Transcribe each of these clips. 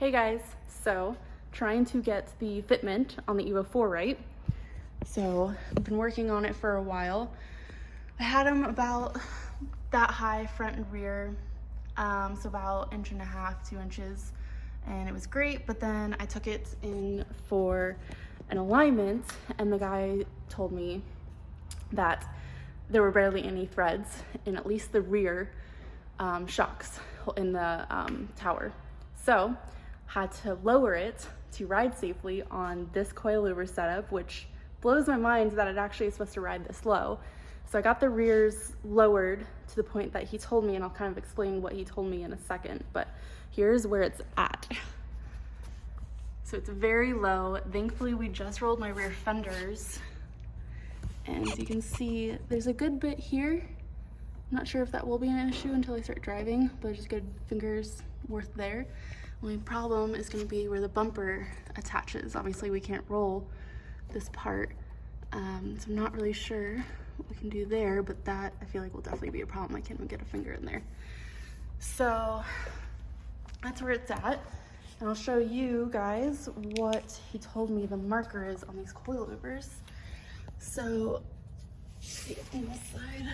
Hey guys, so trying to get the fitment on the Evo IV right. So I've been working on it for a while. I had them about that high front and rear, so about 1.5 inches, 2 inches, and it was great. But then I took it in for an alignment and the guy told me that there were barely any threads in at least the rear shocks in the tower. So had to lower it to ride safely on this coilover setup, which blows my mind that it actually is supposed to ride this low. So I got the rears lowered to the point that he told me, and I'll kind of explain what he told me in a second, but here's where it's at. So it's very low. Thankfully, we just rolled my rear fenders, and you can see there's a good bit here. I'm not sure if that will be an issue until I start driving, but there's a good finger's worth there. Only problem is going to be where the bumper attaches. Obviously we can't roll this part, so I'm not really sure what we can do there, but that I feel like will definitely be a problem. I can't even get a finger in there. So that's where it's at, and I'll show you guys what he told me the marker is on these coilovers. So on this side,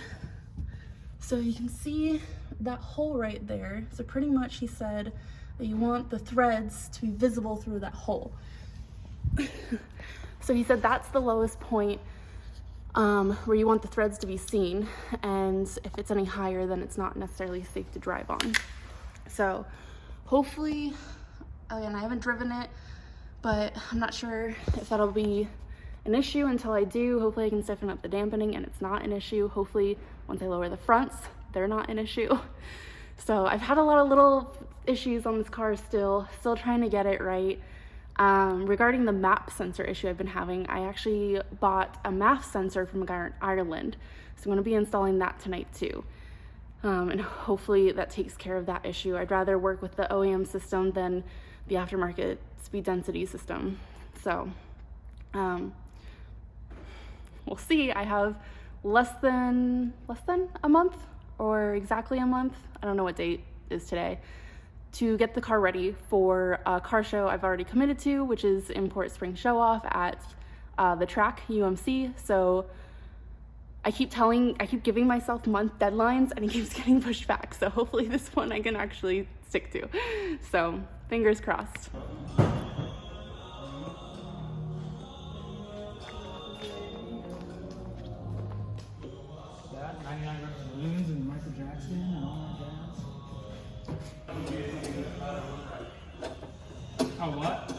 so you can see that hole right there. So pretty much he said that you want the threads to be visible through that hole. So he said that's the lowest point where you want the threads to be seen, and if it's any higher then it's not necessarily safe to drive on. So hopefully, again, I haven't driven it, but I'm not sure if that'll be an issue until I do. Hopefully I can stiffen up the dampening and it's not an issue. Hopefully once I lower the fronts, they're not an issue. So I've had a lot of little issues on this car still trying to get it right. Regarding the map sensor issue I've been having, I actually bought a MAF sensor from a guy in Ireland. So I'm gonna be installing that tonight too. And hopefully that takes care of that issue. I'd rather work with the OEM system than the aftermarket speed density system. So we'll see. I have less than a month, or exactly a month, I don't know what date is today, to get the car ready for a car show I've already committed to, which is Import Spring Show Off at the track, UMC. So I keep giving myself month deadlines and it keeps getting pushed back. So hopefully this one I can actually stick to. So fingers crossed. That 99 balloons and Michael Jackson and all that jazz. Oh, what?